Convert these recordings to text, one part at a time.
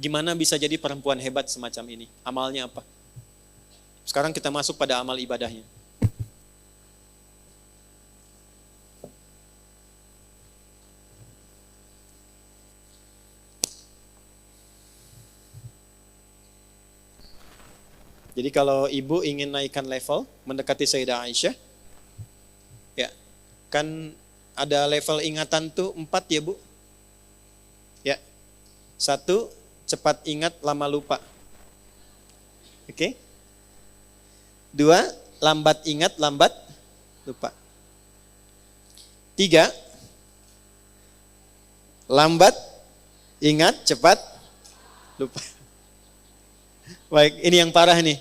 Gimana bisa jadi perempuan hebat semacam ini? Amalnya apa? Sekarang kita masuk pada amal ibadahnya. Jadi kalau ibu ingin naikkan level, mendekati Sayyidah Aisyah, ya, kan ada level ingatan tuh 4 ya Bu. Ya. 1, cepat ingat, lama lupa. Oke. 2, lambat ingat, lambat lupa. 3, lambat ingat, cepat lupa. Baik, ini yang parah nih.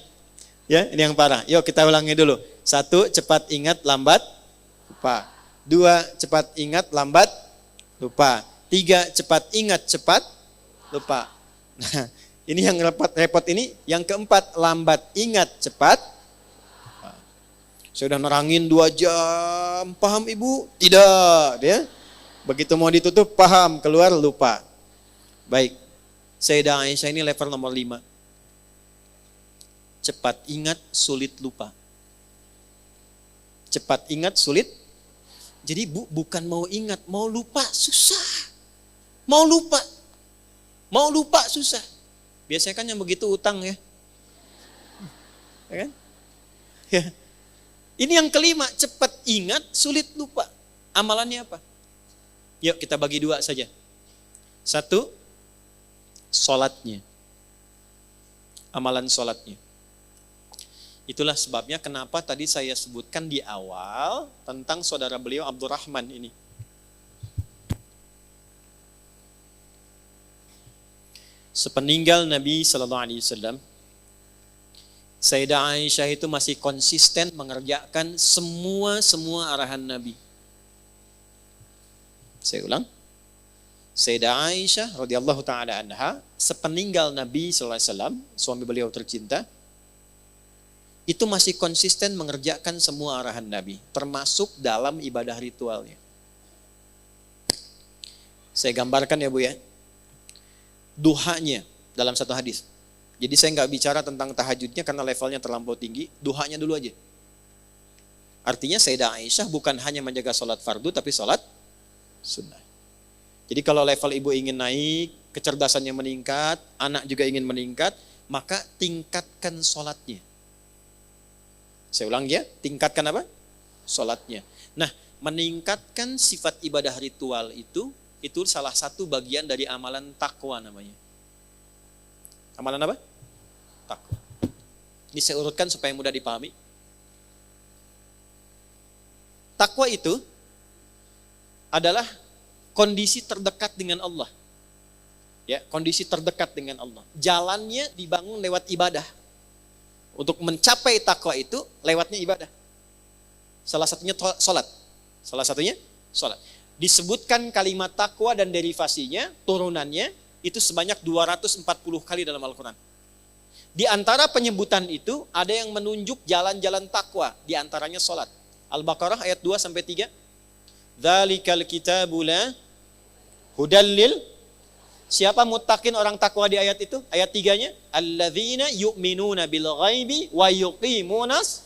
Ya, ini yang parah. Yuk kita ulangi dulu. 1, cepat ingat, lambat lupa. 2, cepat ingat, lambat lupa. 3, cepat ingat, cepat lupa. Nah, ini yang repot ini. Yang keempat, lambat ingat, cepat. Saya udah nerangin 2 jam. Paham Ibu? Tidak. Ya. Begitu mau ditutup, paham. Keluar, lupa. Baik. Sayyidah Aisyah ini level nomor 5. Cepat ingat, sulit lupa. Cepat ingat, sulit. Jadi bukan mau ingat, mau lupa susah. Mau lupa susah. Biasanya kan yang begitu utang ya. Ya kan? Ya. Ini yang kelima, cepat ingat, sulit lupa. Amalannya apa? Yuk kita bagi 2 saja. 1, sholatnya. Amalan sholatnya. Itulah sebabnya kenapa tadi saya sebutkan di awal tentang saudara beliau Abdurrahman ini. Sepeninggal Nabi SAW, Sayyidah Aisyah itu masih konsisten mengerjakan semua arahan Nabi. Saya ulang. Sayyidah Aisyah radhiyallahu taala anha, sepeninggal Nabi SAW, suami beliau tercinta, itu masih konsisten mengerjakan semua arahan Nabi, termasuk dalam ibadah ritualnya. Saya gambarkan ya Bu ya, duhanya dalam satu hadis. Jadi saya nggak bicara tentang tahajudnya karena levelnya terlampau tinggi, duhanya dulu aja. Artinya Sayyidah Aisyah bukan hanya menjaga sholat fardu, tapi sholat sunnah. Jadi kalau level ibu ingin naik, kecerdasannya meningkat, anak juga ingin meningkat, maka tingkatkan sholatnya. Saya ulang ya, tingkatkan apa? Sholatnya. Nah, meningkatkan sifat ibadah ritual itu salah satu bagian dari amalan takwa namanya. Amalan apa? Takwa. Ini saya urutkan supaya mudah dipahami. Takwa itu adalah kondisi terdekat dengan Allah. Ya, kondisi terdekat dengan Allah. Jalannya dibangun lewat ibadah. Untuk mencapai takwa itu lewatnya ibadah. Salah satunya sholat. Salah satunya sholat. Disebutkan kalimat takwa dan derivasinya, turunannya, itu sebanyak 240 kali dalam Al-Quran. Di antara penyebutan itu, ada yang menunjuk jalan-jalan takwa. Di antaranya sholat. Al-Baqarah ayat 2-3. Dzalikal kitabu la hudal lil. Siapa muttaqin orang takwa di ayat itu? Ayat 3-nya, alladzina yu'minuna bil ghaibi wa yuqimunas.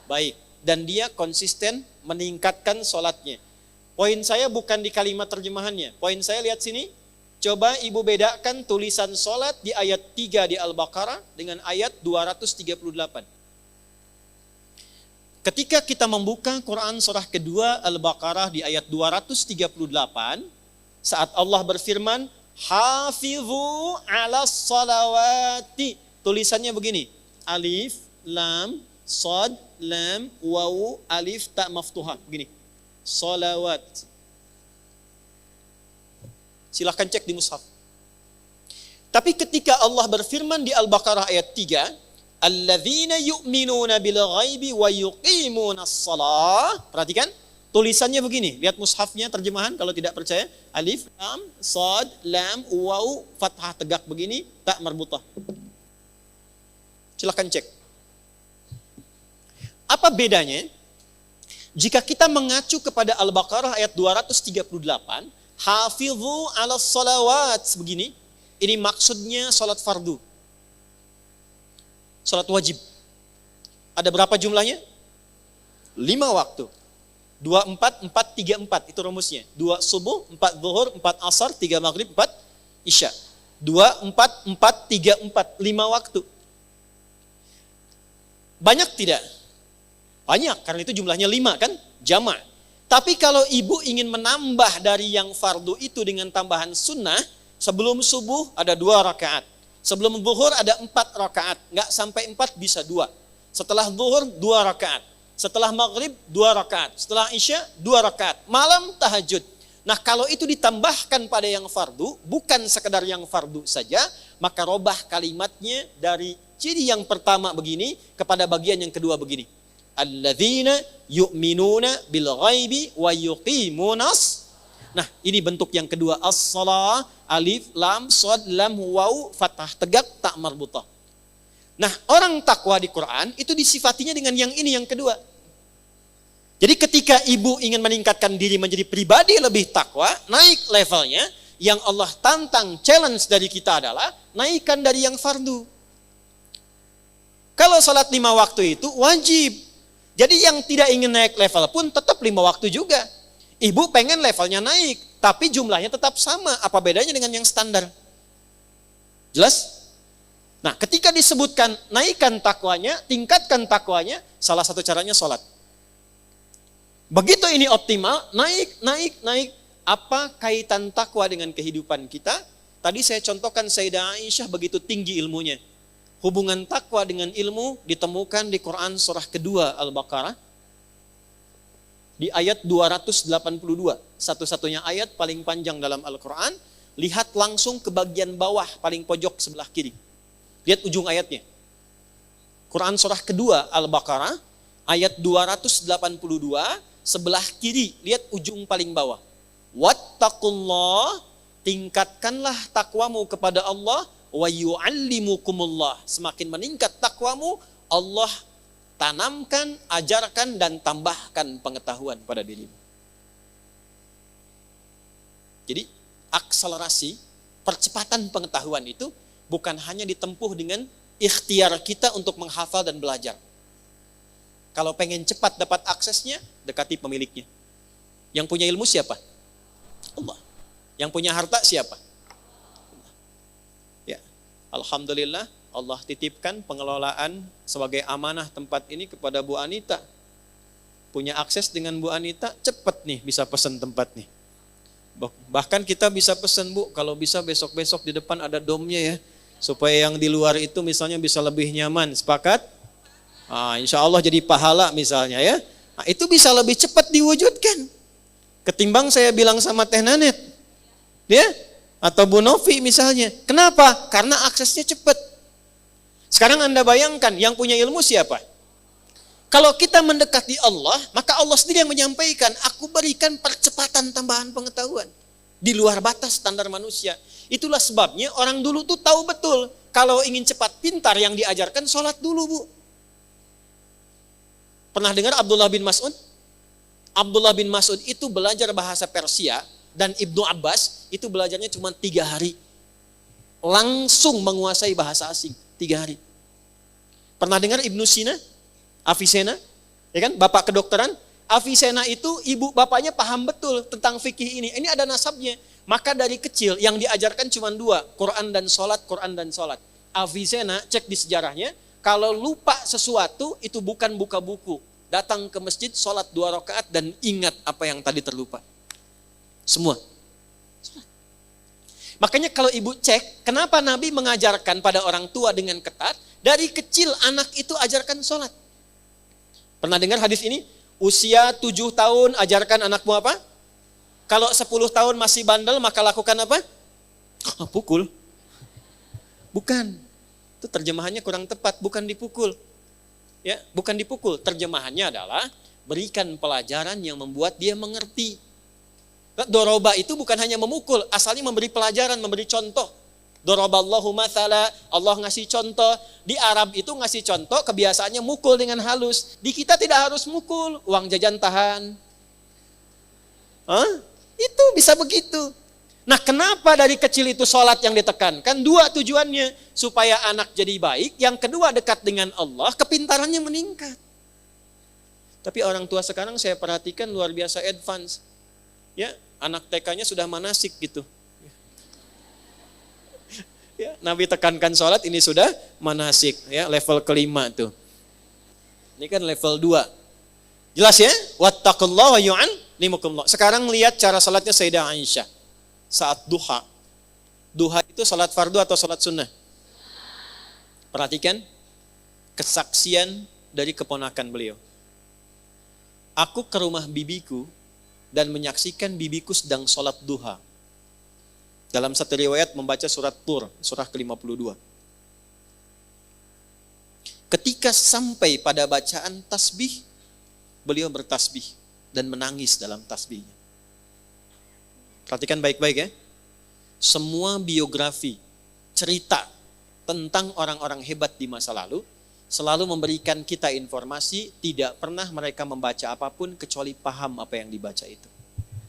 Baik, dan dia konsisten meningkatkan sholatnya. Poin saya bukan di kalimat terjemahannya. Poin saya lihat sini. Coba ibu bedakan tulisan sholat di ayat 3 di Al-Baqarah dengan ayat 238. Ketika kita membuka Quran surah kedua Al-Baqarah di ayat 238, saat Allah berfirman, Hafizu ala salawati. Tulisannya begini. Alif, lam, sad, lam, wawu, alif, ta maftuhah. Begini. Salawat. Silahkan cek di mushaf. Tapi ketika Allah berfirman di Al-Baqarah ayat 3, Alladzina yu'minuna bil ghaibi wa yuqimunas shalah. Perhatikan. Tulisannya begini, lihat mushafnya terjemahan kalau tidak percaya. Alif, lam, sad, lam, waw, fathah tegak begini, tak marbutah. Silakan cek. Apa bedanya? Jika kita mengacu kepada Al-Baqarah ayat 238, hafizu 'alas salawat begini. Ini maksudnya sholat fardu. Sholat wajib. Ada berapa jumlahnya? 5 waktu. 2, 4, 4, 3, 4. Itu rumusnya. 2 subuh, 4 zuhur, 4 asar, 3 maghrib, 4 isya. 2, 4, 4, 3, 4. 5 waktu. Banyak tidak? Banyak, karena itu jumlahnya 5 kan? Jama'. Tapi kalau ibu ingin menambah dari yang fardu itu dengan tambahan sunnah, sebelum subuh ada 2 rakaat. Sebelum zuhur ada 4 rakaat. Nggak sampai 4 bisa 2. Setelah zuhur 2 rakaat. Setelah maghrib 2 rakaat. Setelah isya 2 rakaat. Malam tahajud. Nah kalau itu ditambahkan pada yang fardu, bukan sekedar yang fardu saja, maka robah kalimatnya dari ciri yang pertama begini kepada bagian yang kedua begini. Alladzina yu'minuna bil ghaibi wa yuqimunas. Nah ini bentuk yang kedua. As-salah, alif, lam, shad, lam, waw, fathah, tegak, tak marbutah. Nah orang takwa di Quran itu disifatinya dengan yang ini yang kedua. Jadi ketika ibu ingin meningkatkan diri menjadi pribadi lebih takwa, naik levelnya, yang Allah tantang, challenge dari kita adalah naikkan dari yang fardu. Kalau sholat 5 waktu itu wajib. Jadi yang tidak ingin naik level pun tetap 5 waktu juga. Ibu pengen levelnya naik, tapi jumlahnya tetap sama. Apa bedanya dengan yang standar? Jelas? Nah ketika disebutkan naikkan takwanya, tingkatkan takwanya, salah satu caranya sholat. Begitu ini optimal, naik. Apa kaitan takwa dengan kehidupan kita? Tadi saya contohkan Sayyidah Aisyah begitu tinggi ilmunya. Hubungan takwa dengan ilmu ditemukan di Quran surah kedua Al-Baqarah. Di ayat 282. Satu-satunya ayat paling panjang dalam Al-Quran. Lihat langsung ke bagian bawah paling pojok sebelah kiri. Lihat ujung ayatnya. Quran surah kedua Al-Baqarah. Ayat 282. Sebelah kiri, lihat ujung paling bawah. Wattaqullah, tingkatkanlah takwamu kepada Allah, wa yu'allimukumullah. Semakin meningkat takwamu, Allah tanamkan, ajarkan, dan tambahkan pengetahuan pada dirimu. Jadi, akselerasi, percepatan pengetahuan itu bukan hanya ditempuh dengan ikhtiar kita untuk menghafal dan belajar. Kalau pengen cepat dapat aksesnya, dekati pemiliknya. Yang punya ilmu siapa? Allah. Yang punya harta siapa? Allah. Ya. Alhamdulillah Allah titipkan pengelolaan sebagai amanah tempat ini kepada Bu Anita. Punya akses dengan Bu Anita, cepat nih bisa pesan tempat nih. Bahkan kita bisa pesan, Bu, kalau bisa besok-besok di depan ada domnya ya. Supaya yang di luar itu misalnya bisa lebih nyaman. Sepakat? Insya Allah jadi pahala misalnya ya. Nah, itu bisa lebih cepat diwujudkan. Ketimbang saya bilang sama Teh Nanet. Ya? Atau Bu Novi misalnya. Kenapa? Karena aksesnya cepat. Sekarang Anda bayangkan yang punya ilmu siapa? Kalau kita mendekati Allah, maka Allah sendiri yang menyampaikan, aku berikan percepatan tambahan pengetahuan. Di luar batas standar manusia. Itulah sebabnya orang dulu tuh tahu betul. Kalau ingin cepat pintar yang diajarkan, sholat dulu, Bu. Pernah dengar Abdullah bin Mas'ud? Abdullah bin Mas'ud itu belajar bahasa Persia dan Ibnu Abbas itu belajarnya cuma 3 hari. Langsung menguasai bahasa asing 3 hari. Pernah dengar Ibnu Sina? Avicenna? Ya kan? Bapak kedokteran? Avicenna itu ibu bapaknya paham betul tentang fikih ini. Ini ada nasabnya. Maka dari kecil yang diajarkan cuma 2. Quran dan sholat, Quran dan sholat. Avicenna cek di sejarahnya. Kalau lupa sesuatu itu bukan buka buku. Datang ke masjid, sholat 2 rakaat dan ingat apa yang tadi terlupa. Semua. Makanya kalau ibu cek, kenapa Nabi mengajarkan pada orang tua dengan ketat? Dari kecil anak itu ajarkan sholat. Pernah dengar hadis ini? Usia 7 tahun ajarkan anakmu apa? Kalau 10 tahun masih bandel maka lakukan apa? Pukul. Bukan. Itu terjemahannya kurang tepat, bukan dipukul. Ya, bukan dipukul. Terjemahannya adalah berikan pelajaran yang membuat dia mengerti. Doroba itu bukan hanya memukul, asalnya memberi pelajaran, memberi contoh. Doroballahu mathala, Allah ngasih contoh. Di Arab itu ngasih contoh, kebiasaannya mukul dengan halus. Di kita tidak harus mukul, uang jajan tahan. Itu bisa begitu. Nah, kenapa dari kecil itu sholat yang ditekankan? Dua tujuannya, supaya anak jadi baik, yang kedua dekat dengan Allah, kepintarannya meningkat. Tapi orang tua sekarang saya perhatikan luar biasa advance. Ya, anak TK-nya sudah manasik gitu. Ya, Nabi tekankan sholat, ini sudah manasik, ya, level kelima tuh. Ini kan level 2. Jelas ya? Wattaqullaha yu'allimukumullah. Sekarang lihat cara sholatnya Sayyidah Aisyah. Saat duha. Duha itu sholat fardu atau sholat sunnah? Perhatikan kesaksian dari keponakan beliau. Aku ke rumah bibiku dan menyaksikan bibiku sedang sholat duha. Dalam satu riwayat membaca surat Tur, surah ke-52. Ketika sampai pada bacaan tasbih, beliau bertasbih dan menangis dalam tasbihnya. Perhatikan baik-baik ya. Semua biografi, cerita tentang orang-orang hebat di masa lalu selalu memberikan kita informasi, tidak pernah mereka membaca apapun kecuali paham apa yang dibaca itu.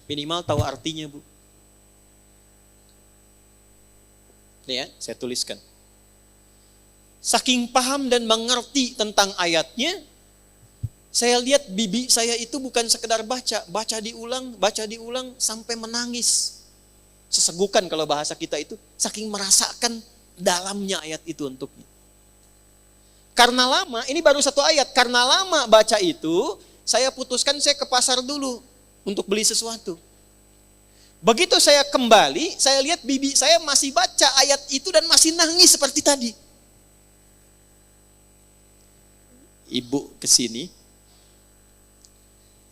Minimal tahu artinya, Bu. Nih ya, saya tuliskan. Saking paham dan mengerti tentang ayatnya, saya lihat bibi saya itu bukan sekedar baca diulang sampai menangis. Sesegukan kalau bahasa kita itu, saking merasakan dalamnya ayat itu untuknya. Karena lama, ini baru satu ayat, karena lama baca itu, saya putuskan saya ke pasar dulu untuk beli sesuatu. Begitu saya kembali, saya lihat bibi saya masih baca ayat itu dan masih nangis seperti tadi. Ibu kesini,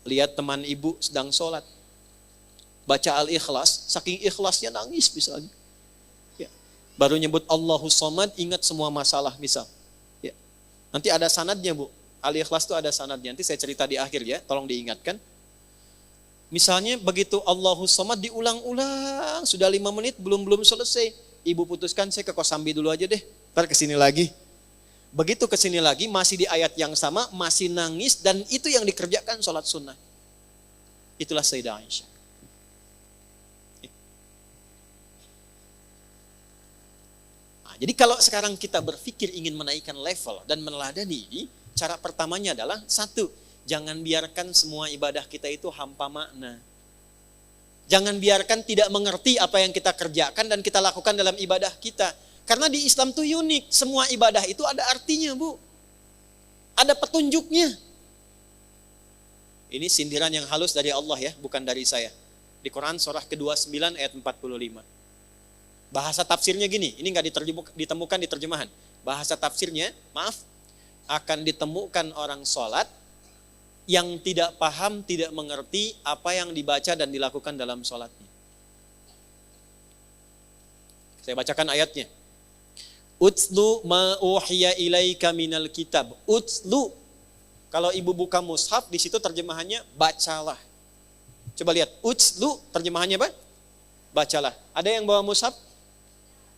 lihat teman ibu sedang sholat, baca Al-Ikhlas, saking ikhlasnya nangis misalnya. Ya. Baru nyebut Allahus Somad, ingat semua masalah misal. Ya. Nanti ada sanadnya, Bu. Al-Ikhlas itu ada sanadnya, nanti saya cerita di akhir ya, tolong diingatkan. Misalnya begitu Allahus Somad diulang-ulang, sudah 5 menit belum selesai. Ibu putuskan saya ke Kosambi dulu aja deh, ntar kesini lagi. Begitu kesini lagi, masih di ayat yang sama, masih nangis, dan itu yang dikerjakan sholat sunnah. Itulah Sayyidah Aisyah. Nah, jadi kalau sekarang kita berpikir ingin menaikkan level dan meneladani ini, cara pertamanya adalah, 1, jangan biarkan semua ibadah kita itu hampa makna. Jangan biarkan tidak mengerti apa yang kita kerjakan dan kita lakukan dalam ibadah kita. Karena di Islam itu unik, semua ibadah itu ada artinya, Bu. Ada petunjuknya. Ini sindiran yang halus dari Allah ya, bukan dari saya. Di Quran surah ke-29 ayat 45. Bahasa tafsirnya gini, ini nggak ditemukan di terjemahan. Bahasa tafsirnya, maaf, akan ditemukan orang sholat yang tidak paham, tidak mengerti apa yang dibaca dan dilakukan dalam sholatnya. Saya bacakan ayatnya. Utslu ma uhiya ilaika minal kitab. Utslu. Kalau ibu buka mushaf, di situ terjemahannya bacalah. Coba lihat, utslu terjemahannya apa? Bacalah. Ada yang bawa mushaf?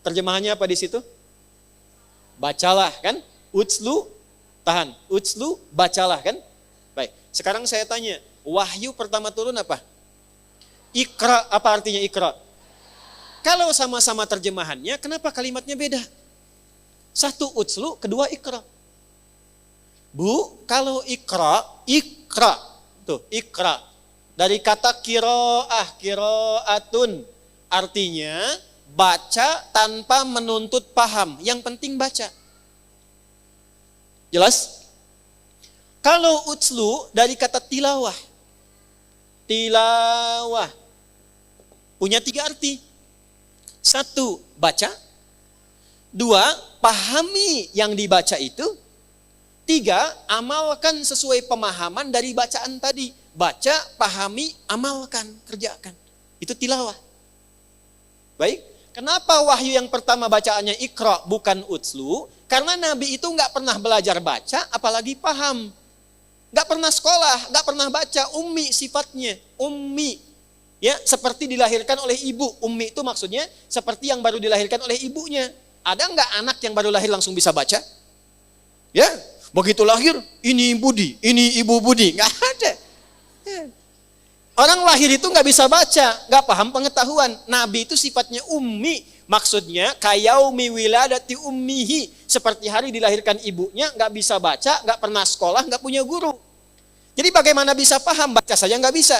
Terjemahannya apa di situ? Bacalah kan? Utslu, tahan. Utslu, bacalah kan? Baik. Sekarang saya tanya, wahyu pertama turun apa? Iqra, apa artinya Iqra? Kalau sama-sama terjemahannya, kenapa kalimatnya beda? 1 utslu, kedua Iqra. Bu, kalau Iqra, tuh Iqra. Dari kata kiro'atun. Artinya, baca tanpa menuntut paham. Yang penting baca. Jelas? Kalau utslu, dari kata tilawah. Tilawah. Punya 3 arti. 1, baca. 2, pahami yang dibaca itu. 3, amalkan sesuai pemahaman dari bacaan tadi. Baca, pahami, amalkan, kerjakan. Itu tilawah. Baik, kenapa wahyu yang pertama bacaannya Iqra bukan utslu? Karena Nabi itu nggak pernah belajar baca, apalagi paham. Nggak pernah sekolah, nggak pernah baca, ummi sifatnya. Ummi, ya seperti dilahirkan oleh ibu. Ummi itu maksudnya seperti yang baru dilahirkan oleh ibunya. Ada nggak anak yang baru lahir langsung bisa baca? Ya, begitu lahir, ini Budi, ini Ibu Budi. Nggak ada. Ya. Orang lahir itu nggak bisa baca, nggak paham pengetahuan. Nabi itu sifatnya ummi, maksudnya kayaumi wiladati ummihi, seperti hari dilahirkan ibunya, nggak bisa baca, nggak pernah sekolah, nggak punya guru. Jadi bagaimana bisa paham? Baca saja nggak bisa.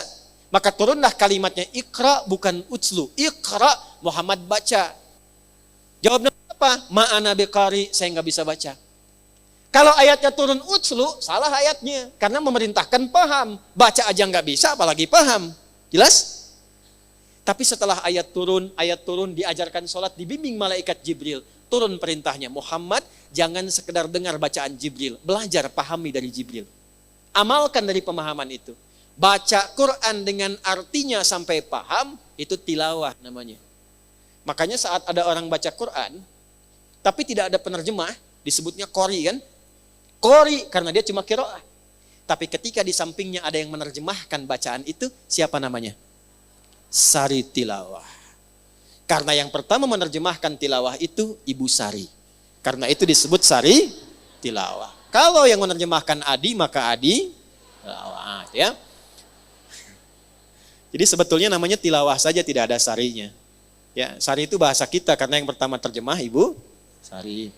Maka turunlah kalimatnya Iqra bukan utslu. Iqra, Muhammad baca. Jawabnya apa? Ma'ana biqari, saya nggak bisa baca. Kalau ayatnya turun utslu, salah ayatnya. Karena memerintahkan paham. Baca aja nggak bisa, apalagi paham. Jelas? Tapi setelah ayat turun diajarkan sholat, dibimbing malaikat Jibril. Turun perintahnya, Muhammad jangan sekedar dengar bacaan Jibril. Belajar, pahami dari Jibril. Amalkan dari pemahaman itu. Baca Quran dengan artinya sampai paham, itu tilawah namanya. Makanya saat ada orang baca Quran, tapi tidak ada penerjemah, disebutnya qori kan? Qori karena dia cuma qiraah. Tapi ketika di sampingnya ada yang menerjemahkan bacaan itu, siapa namanya? Sari tilawah. Karena yang pertama menerjemahkan tilawah itu Ibu Sari. Karena itu disebut Sari tilawah. Kalau yang menerjemahkan Adi, maka Adi tilawah. Ya. Jadi sebetulnya namanya tilawah saja, tidak ada sarinya. Ya, Sari itu bahasa kita karena yang pertama terjemah Ibu Sari.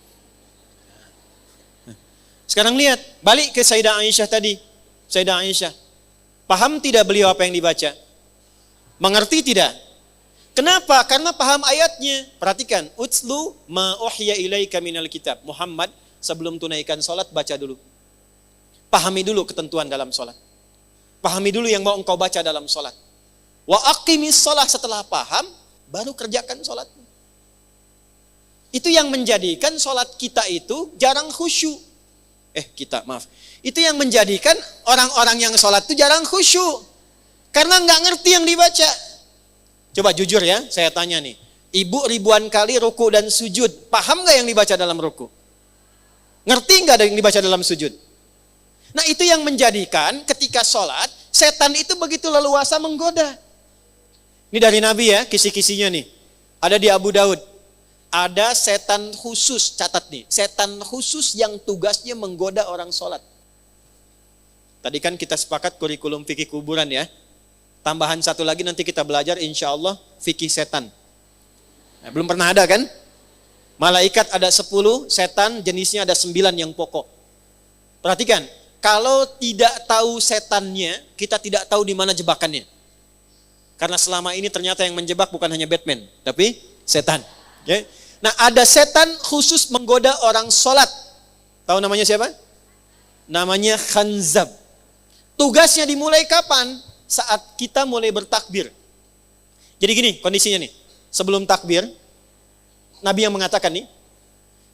Sekarang lihat, balik ke Sayyidah Aisyah tadi. Sayyidah Aisyah, paham tidak beliau apa yang dibaca? Mengerti tidak? Kenapa? Karena paham ayatnya. Perhatikan, utslu ma uhya ilaika minal kitab. Muhammad, sebelum tunaikan sholat, baca dulu. Pahami dulu ketentuan dalam sholat. Pahami dulu yang mau engkau baca dalam sholat. Wa aqimis sholat, setelah paham, baru kerjakan sholat. Itu yang menjadikan sholat kita itu jarang khusyuk. Itu yang menjadikan orang-orang yang sholat itu jarang khusyuk. Karena nggak ngerti yang dibaca. Coba jujur ya, saya tanya nih. Ibu ribuan kali ruku dan sujud. Paham nggak yang dibaca dalam ruku? Ngerti nggak yang dibaca dalam sujud? Nah itu yang menjadikan ketika sholat, setan itu begitu leluasa menggoda. Ini dari Nabi ya, kisi-kisinya nih. Ada di Abu Daud. Ada setan khusus, catat nih. Setan khusus yang tugasnya menggoda orang sholat. Tadi kan kita sepakat kurikulum fikih kuburan ya. Tambahan satu lagi nanti kita belajar insya Allah fikih setan. Nah, belum pernah ada kan? Malaikat ada 10, setan jenisnya ada 9 yang pokok. Perhatikan, kalau tidak tahu setannya, kita tidak tahu di mana jebakannya. Karena selama ini ternyata yang menjebak bukan hanya Batman, tapi setan. Okay? Nah ada setan khusus menggoda orang sholat. Tahu namanya siapa? Namanya Khanzab. Tugasnya dimulai kapan? Saat kita mulai bertakbir. Jadi gini kondisinya nih. Sebelum takbir, Nabi yang mengatakan nih,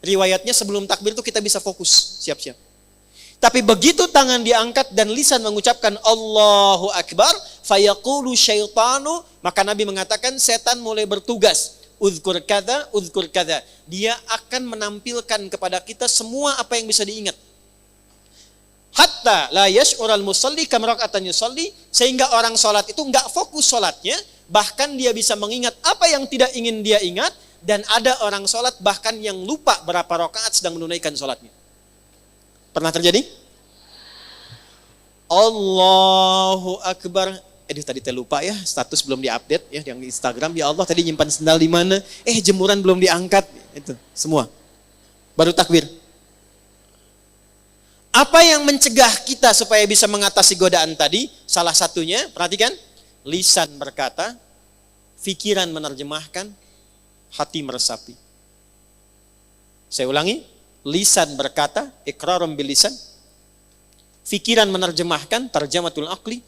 riwayatnya sebelum takbir itu kita bisa fokus, siap-siap. Tapi begitu tangan diangkat dan lisan mengucapkan Allahu Akbar, fayaqulu syaitanu, maka Nabi mengatakan setan mulai bertugas. Uzkur kada, uzkur kada. Dia akan menampilkan kepada kita semua apa yang bisa diingat. Hatta la yash'ural musalli kam raka'atan yusalli, sehingga orang salat itu enggak fokus salatnya, bahkan dia bisa mengingat apa yang tidak ingin dia ingat, dan ada orang salat bahkan yang lupa berapa rakaat sedang menunaikan salatnya. Pernah terjadi? Allahu Akbar. Tadi saya lupa ya, status belum diupdate ya yang di Instagram. Ya Allah, tadi nyimpan sendal di mana? Jemuran belum diangkat. Itu semua. Baru takbir. Apa yang mencegah kita supaya bisa mengatasi godaan tadi? Salah satunya, perhatikan, lisan berkata, pikiran menerjemahkan, hati meresapi. Saya ulangi, lisan berkata, iqrarum bil lisan, pikiran menerjemahkan, tarjamatul aqli,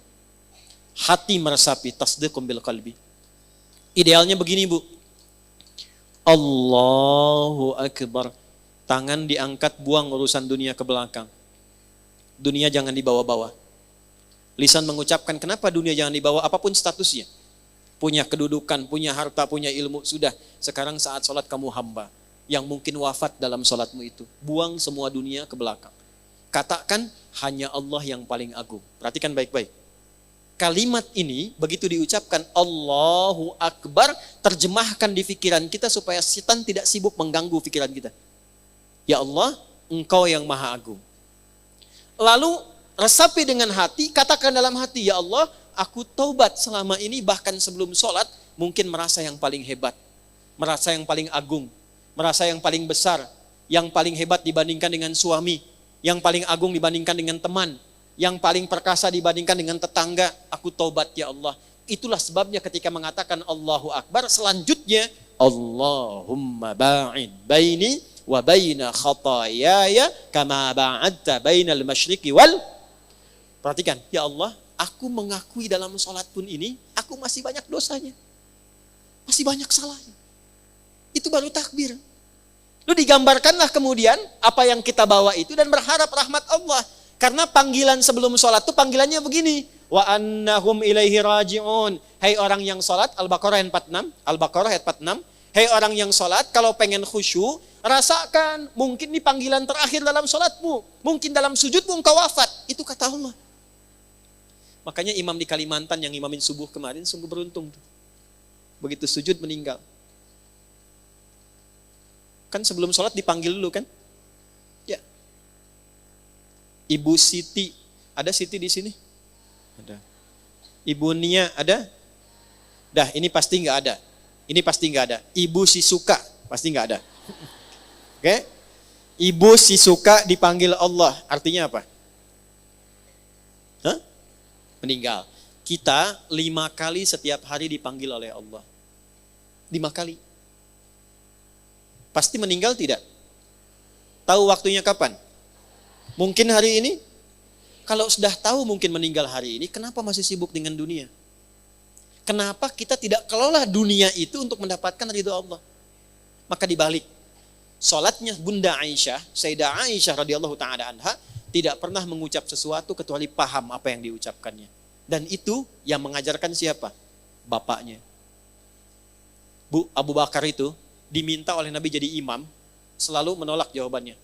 hati meresapi, tasdiqum bil qalbi. Idealnya begini Bu, Allahu Akbar, tangan diangkat, buang urusan dunia ke belakang. Dunia jangan dibawa-bawa. Lisan mengucapkan, kenapa dunia jangan dibawa, apapun statusnya. Punya kedudukan, punya harta, punya ilmu, sudah. Sekarang saat sholat kamu hamba, yang mungkin wafat dalam sholatmu itu. Buang semua dunia ke belakang. Katakan, hanya Allah yang paling agung. Perhatikan baik-baik. Kalimat ini, begitu diucapkan, Allahu Akbar, terjemahkan di pikiran kita supaya setan tidak sibuk mengganggu pikiran kita. Ya Allah, Engkau yang maha agung. Lalu resapi dengan hati, katakan dalam hati, ya Allah, aku taubat selama ini bahkan sebelum sholat, mungkin merasa yang paling hebat, merasa yang paling agung, merasa yang paling besar, yang paling hebat dibandingkan dengan suami, yang paling agung dibandingkan dengan teman, yang paling perkasa dibandingkan dengan tetangga. Aku taubat ya Allah. Itulah sebabnya ketika mengatakan Allahu Akbar, selanjutnya Allahumma ba'id baini wa baina khataayaya kama ba'adta bainal masyriqi wal. Perhatikan, ya Allah, aku mengakui dalam sholat pun ini, aku masih banyak dosanya. Masih banyak salahnya. Itu baru takbir. Lu digambarkanlah kemudian apa yang kita bawa itu dan berharap rahmat Allah. Karena panggilan sebelum sholat itu panggilannya begini. Wa annahum ilaihi raji'un. Hai orang yang sholat, Al-Baqarah ayat 46. Al-Baqarah ayat 46. Hai orang yang sholat, kalau pengen khusyuk, rasakan mungkin ini panggilan terakhir dalam sholatmu. Mungkin dalam sujudmu engkau wafat. Itu kata Allah. Makanya imam di Kalimantan yang imamin subuh kemarin sungguh beruntung tuh. Begitu sujud meninggal. Kan sebelum sholat dipanggil dulu kan? Ya. Ibu Siti, ada Siti di sini? Ada. Ibu Nia ada? Dah, ini pasti nggak ada. Ini pasti nggak ada. Ibu Sisuka pasti nggak ada. Oke? Ibu Sisuka dipanggil Allah, artinya apa? Hah? Meninggal. Kita 5 kali setiap hari dipanggil oleh Allah. 5 kali. Pasti meninggal tidak? Tahu waktunya kapan? Mungkin hari ini? Kalau sudah tahu mungkin meninggal hari ini, kenapa masih sibuk dengan dunia? Kenapa kita tidak kelola dunia itu untuk mendapatkan ridho Allah? Maka dibalik. Salatnya Bunda Aisyah, Sayyidah Aisyah radhiyallahu ta'ala anha, tidak pernah mengucap sesuatu kecuali paham apa yang diucapkannya. Dan itu yang mengajarkan siapa? Bapaknya. Bu Abu Bakar itu diminta oleh Nabi jadi imam, selalu menolak jawabannya.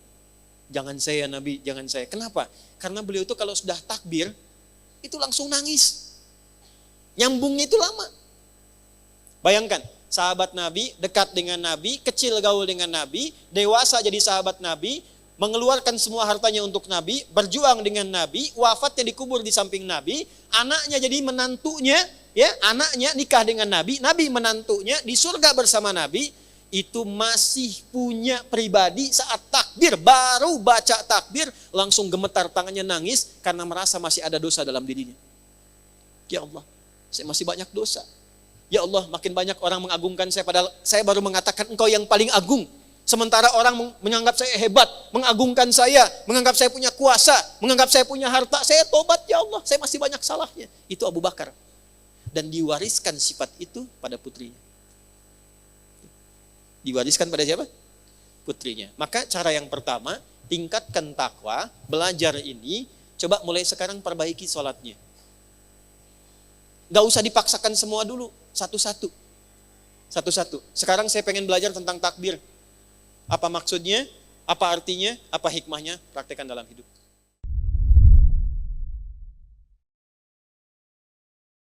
Jangan saya Nabi, jangan saya. Kenapa? Karena beliau itu kalau sudah takbir, itu langsung nangis. Nyambungnya itu lama. Bayangkan, sahabat Nabi, dekat dengan Nabi, kecil gaul dengan Nabi, dewasa jadi sahabat Nabi, mengeluarkan semua hartanya untuk Nabi, berjuang dengan Nabi, wafatnya dikubur di samping Nabi, anaknya jadi menantunya, ya, anaknya nikah dengan Nabi, Nabi menantunya di surga bersama Nabi, itu masih punya pribadi saat takbir, baru baca takbir, langsung gemetar tangannya nangis karena merasa masih ada dosa dalam dirinya. Ya Allah, saya masih banyak dosa. Ya Allah, makin banyak orang mengagungkan saya padahal saya baru mengatakan engkau yang paling agung. Sementara orang menganggap saya hebat, mengagungkan saya, menganggap saya punya kuasa, menganggap saya punya harta, saya tobat ya Allah, saya masih banyak salahnya. Itu Abu Bakar. Dan diwariskan sifat itu pada putrinya. Diwariskan pada siapa? Putrinya. Maka cara yang pertama, tingkatkan takwa, belajar ini, coba mulai sekarang perbaiki sholatnya. Gak usah dipaksakan semua dulu, satu-satu. Satu-satu. Sekarang saya pengen belajar tentang takbir. Apa maksudnya, apa artinya, apa hikmahnya, praktekkan dalam hidup.